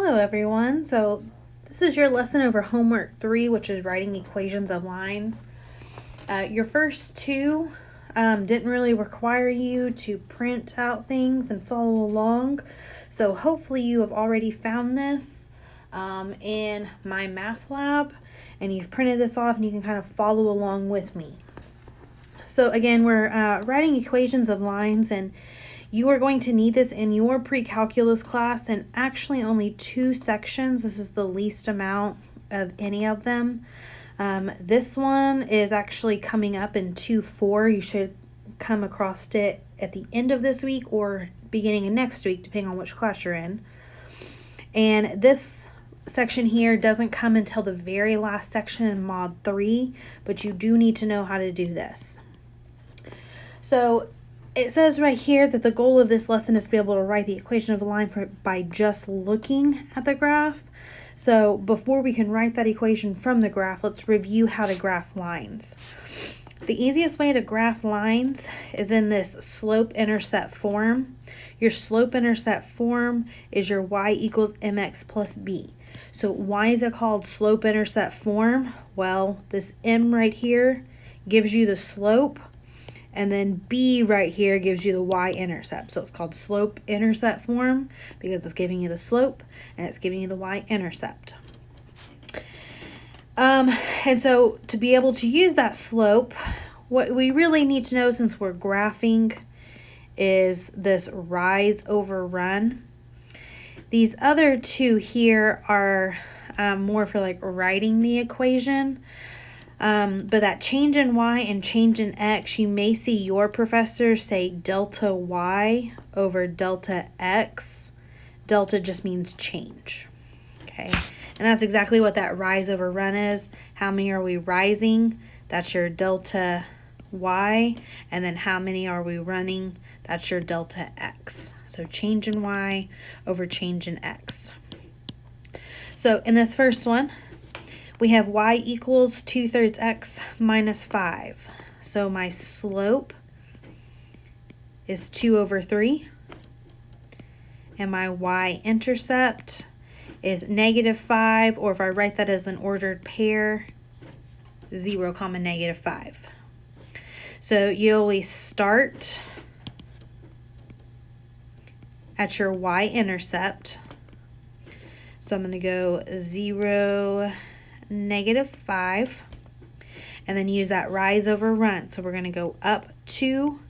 Hello everyone. So this is your lesson over homework 3, which is writing equations of lines. Your first two didn't really require you to print out things and follow along. So hopefully you have already found this in my math lab and you've printed this off and you can kind of follow along with me. So again, we're writing equations of lines, and you are going to need this in your pre-calculus class in actually only 2 sections. This is the least amount of any of them. This one is actually coming up in 2-4. You should come across it at the end of this week or beginning of next week, depending on which class you're in. And this section here doesn't come until the very last section in Mod 3, but you do need to know how to do this. So it says right here that the goal of this lesson is to be able to write the equation of a line by just looking at the graph. So before we can write that equation from the graph, let's review how to graph lines. The easiest way to graph lines is in this slope-intercept form. Your slope-intercept form is your y equals mx plus b. So why is it called slope-intercept form? Well, this m right here gives you the slope, and then B right here gives you the y-intercept. So it's called slope-intercept form because it's giving you the slope and it's giving you the y-intercept. And so to be able to use that slope, what we really need to know, since we're graphing, is this rise over run. These other two here are more for like writing the equation. But that change in y and change in x, you may see your professor say delta y over delta x. Delta just means change. Okay, and that's exactly what that rise over run is. How many are we rising? That's your delta y. And then how many are we running? That's your delta x. So change in y over change in x. So in this first one, we have y equals 2/3 x minus 5. So my slope is 2/3. And my y-intercept is -5, or if I write that as an ordered pair, 0, -5. So you always start at your y-intercept. So I'm going to go 0, -5, and then use that rise over run. So we're going to go up 2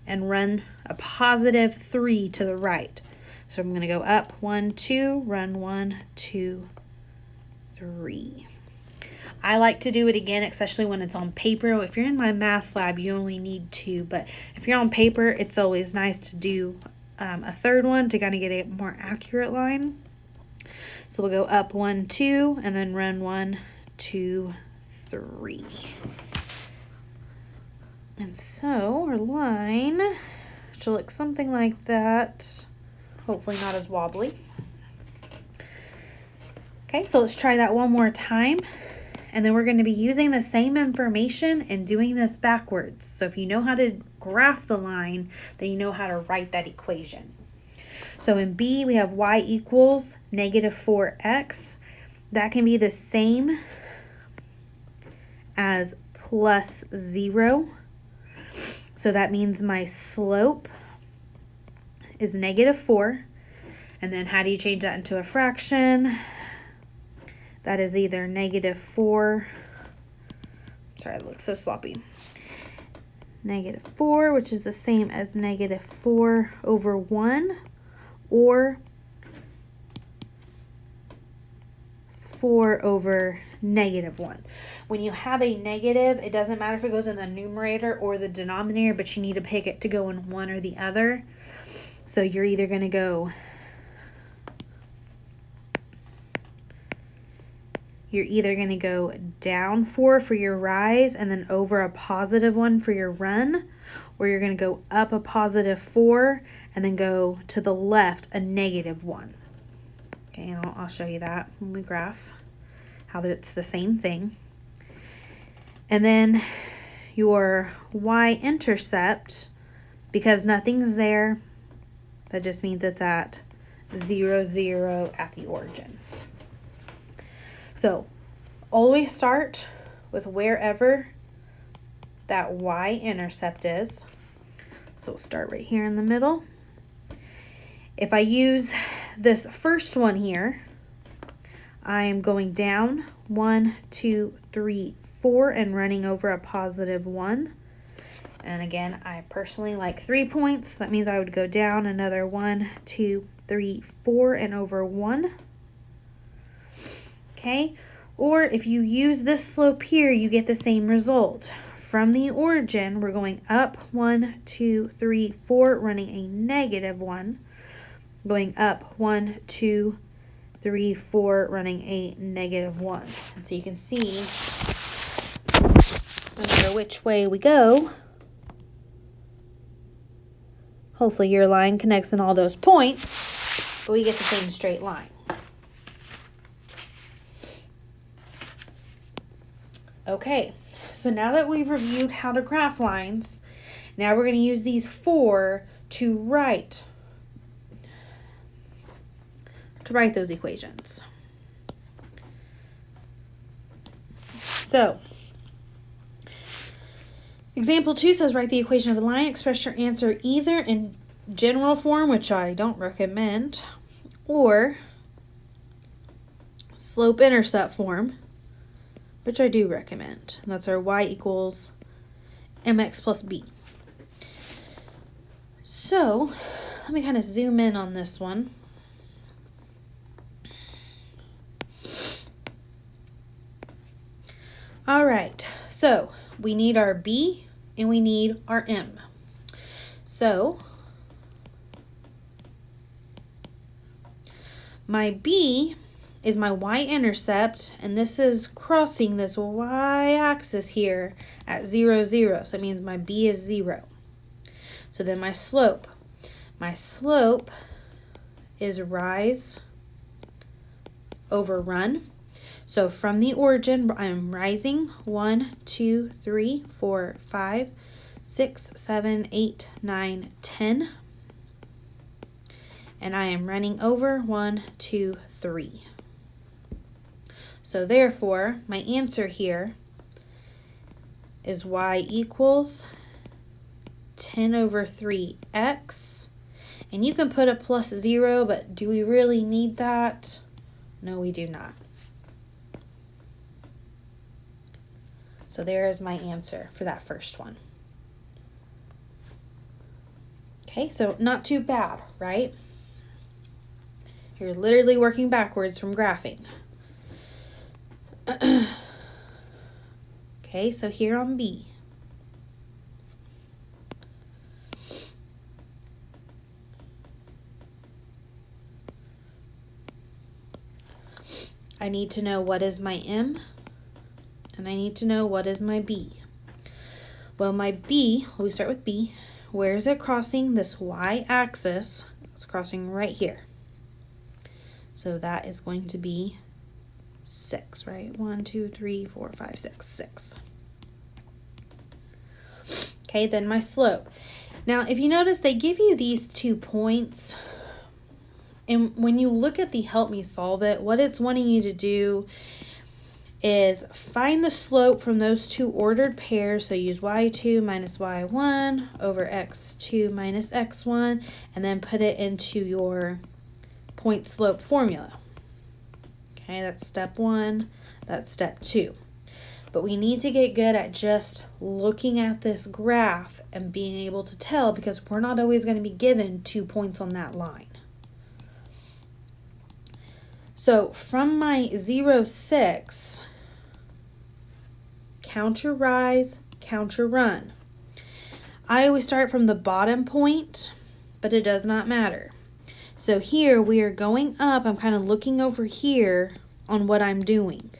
and run a +3 to the right. So I'm going to go up 1, 2, run 1, 2, 3. I like to do it again, especially when it's on paper. If you're in my math lab, you only need 2, but if you're on paper, it's always nice to do a third one to kind of get a more accurate line. So we'll go up 1, 2, and then run 1, 2, 3. And so our line should look something like that. Hopefully not as wobbly. Okay, so let's try that one more time. And then we're going to be using the same information and doing this backwards. So if you know how to graph the line, then you know how to write that equation. So in B, we have y equals -4x. That can be the same as +0. So that means my slope is -4. And then how do you change that into a fraction? That is either -4. Sorry, it looks so sloppy. -4, which is the same as -4/1. Or 4/-1. When you have a negative, it doesn't matter if it goes in the numerator or the denominator, but you need to pick it to go in one or the other. So you're either going to go down 4 for your rise and then over a +1 for your run, or you're going to go up a +4 and then go to the left a -1. Okay, and I'll show you that when we graph, how that it's the same thing. And then your y-intercept, because nothing's there, that just means it's at 0, 0 at the origin. So always start with wherever that y-intercept is. So we'll start right here in the middle. If I use this first one here, I am going down 1, 2, 3, 4 and running over a positive 1. And again, I personally like 3 points. That means I would go down another 1, 2, 3, 4 and over 1. Okay, or if you use this slope here, you get the same result. From the origin, we're going up 1, 2, 3, 4, running a negative 1. Going up 1, 2, 3, 4, running a negative 1. And so you can see no matter which way we go, hopefully your line connects in all those points, but we get the same straight line. Okay, so now that we've reviewed how to graph lines, now we're going to use these 4 to write those equations. So, example 2 says write the equation of the line, express your answer either in general form, which I don't recommend, or slope-intercept form, which I do recommend. And that's our y equals mx plus b. So, let me kind of zoom in on this one. All right, so we need our b and we need our m. So my b is my y-intercept, and this is crossing this y-axis here at 0, 0. So it means my b is 0. So then my slope is rise over run. So from the origin, I'm rising 1, 2, 3, 4, 5, 6, 7, 8, 9, 10. And I am running over 1, 2, 3. So therefore, my answer here is y equals 10 over 3x. And you can put a plus 0, but do we really need that? No, we do not. So there is my answer for that first one. Okay, so not too bad, right? You're literally working backwards from graphing. Okay, so here on B. I need to know what is my M, and I need to know what is my B. Well, my B, we start with B. Where is it crossing this y-axis? It's crossing right here. So that is going to be 6, right? 1, 2, 3, 4, 5, 6, 6. Okay, then my slope. Now, if you notice, they give you these 2 points. And when you look at the help me solve it, what it's wanting you to do is find the slope from those 2 ordered pairs. So use y2 minus y1 over x2 minus x1, and then put it into your point slope formula. Okay, that's step 1, that's step 2. But we need to get good at just looking at this graph and being able to tell, because we're not always going to be given 2 points on that line. So from my 0, 6, count your rise, count your run. I always start from the bottom point, but it does not matter. So here we are going up. I'm kind of looking over here on what I'm doing.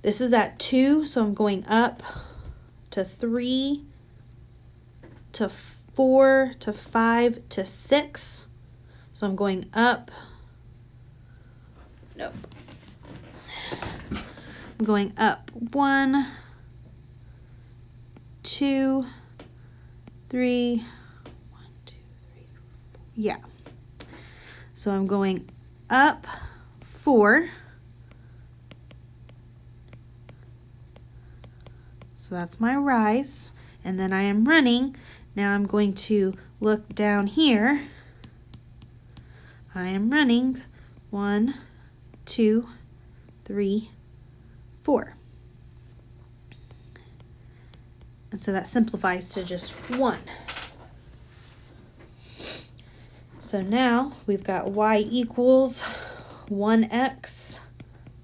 This is at 2, so I'm going up to 3, to 4, to 5, to 6. So I'm going up. Nope. I'm going up 1, 2, 3, 1, 2, 3, 4. Yeah. So I'm going up 4. So that's my rise. And then I am running. Now I'm going to look down here. I am running 1, 2, 3, 4. And so that simplifies to just 1. So now we've got y equals 1x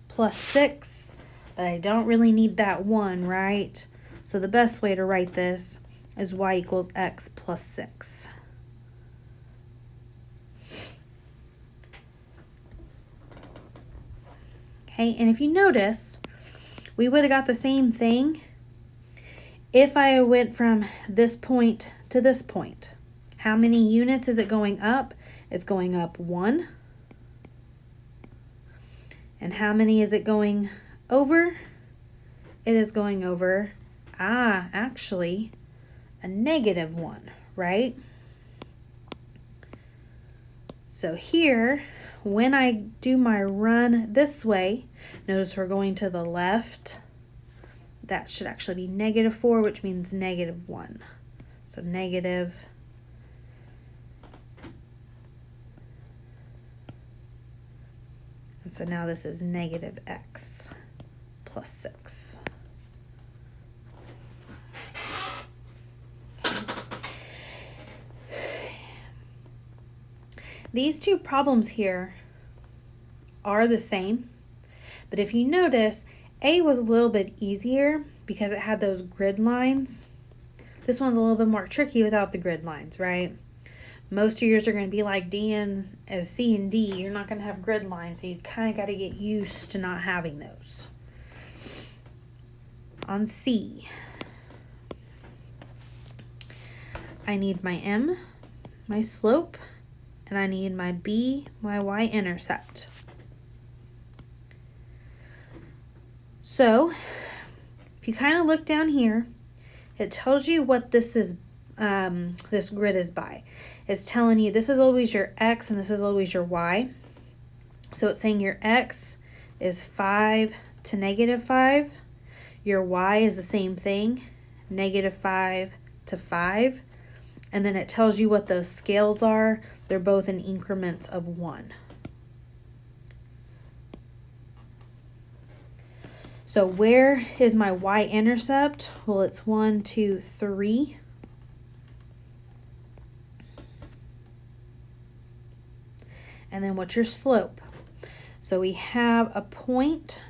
plus 6, but I don't really need that 1, right? So the best way to write this is y equals x plus 6. Okay, and if you notice, we would have got the same thing if I went from this point to this point. How many units is it going up? It's going up 1. And how many is it going over? It is going over, actually, a -1, right? So here, when I do my run this way, notice we're going to the left. That should actually be -4, which means -1. So negative. And so now this is -x plus 6. These two problems here are the same, but if you notice, A was a little bit easier because it had those grid lines. This one's a little bit more tricky without the grid lines, right? Most of yours are going to be like C and D. You're not going to have grid lines, so you kind of got to get used to not having those. On C, I need my M, my slope, and I need my B, my y-intercept. So, if you kind of look down here, it tells you what this is. This grid is by. It's telling you this is always your x and this is always your y. So it's saying your x is 5 to -5. Your y is the same thing, -5 to 5. And then it tells you what those scales are. They're both in increments of 1. So where is my y-intercept? Well, it's 1, 2, 3. And then what's your slope? So we have a point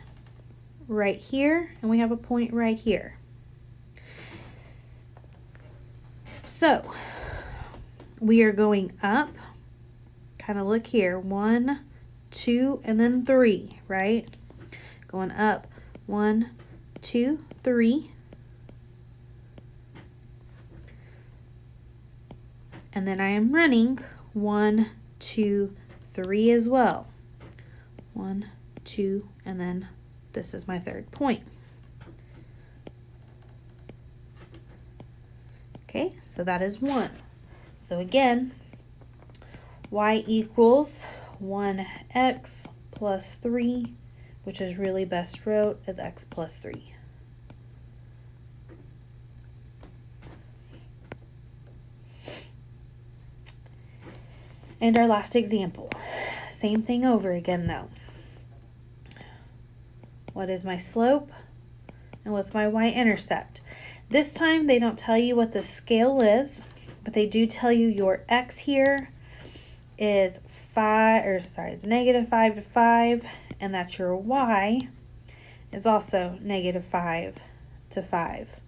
right here, and we have a point right here. So we are going up, kind of look here, 1, 2, and then 3, right? Going up, 1, 2, 3. And then I am running 1, 2, 3 as well. 1, 2, and then this is my third point. Okay, so that is 1. So again, y equals 1x plus 3, which is really best wrote as x plus 3. And our last example, same thing over again though. What is my slope and what's my y-intercept? This time they don't tell you what the scale is, but they do tell you your x here is -5 to 5, and that your y is also -5 to 5.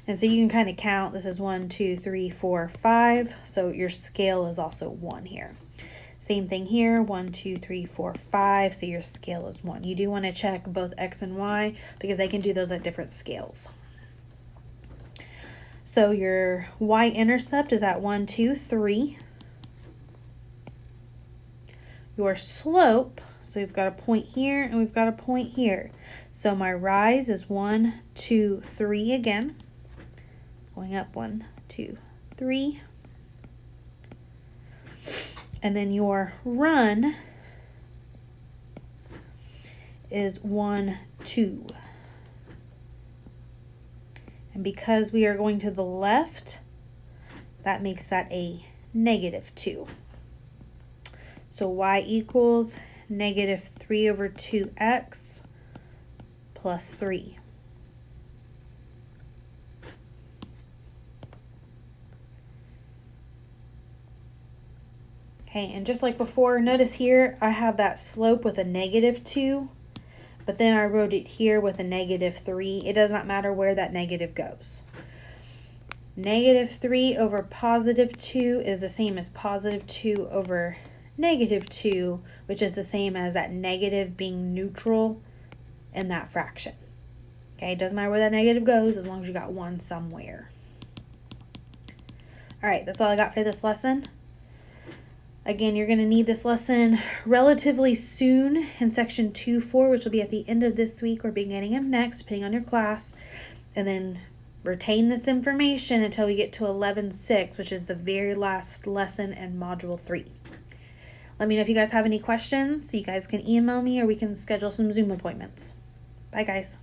And so you can kind of count, this is 1, 2, 3, 4, 5. So your scale is also 1 here. Same thing here, 1, 2, 3, 4, 5. So your scale is 1. You do want to check both x and y because they can do those at different scales. So your y-intercept is at 1, 2, 3. Your slope, so we've got a point here and we've got a point here. So my rise is 1, 2, 3 again. Going up 1, 2, 3. And then your run is 1, 2. And because we are going to the left, that makes that a -2. So y equals -3 over 2x plus 3. Okay, and just like before, notice here I have that slope with a -2, but then I wrote it here with a -3. It does not matter where that negative goes. -3 over +2 is the same as +2 over -2, which is the same as that negative being neutral in that fraction. Okay, it doesn't matter where that negative goes as long as you got one somewhere. All right, that's all I got for this lesson. Again, you're going to need this lesson relatively soon in section 2-4, which will be at the end of this week or beginning of next, depending on your class. And then retain this information until we get to 11-6, which is the very last lesson in Module 3. Let me know if you guys have any questions. You guys can email me or we can schedule some Zoom appointments. Bye, guys.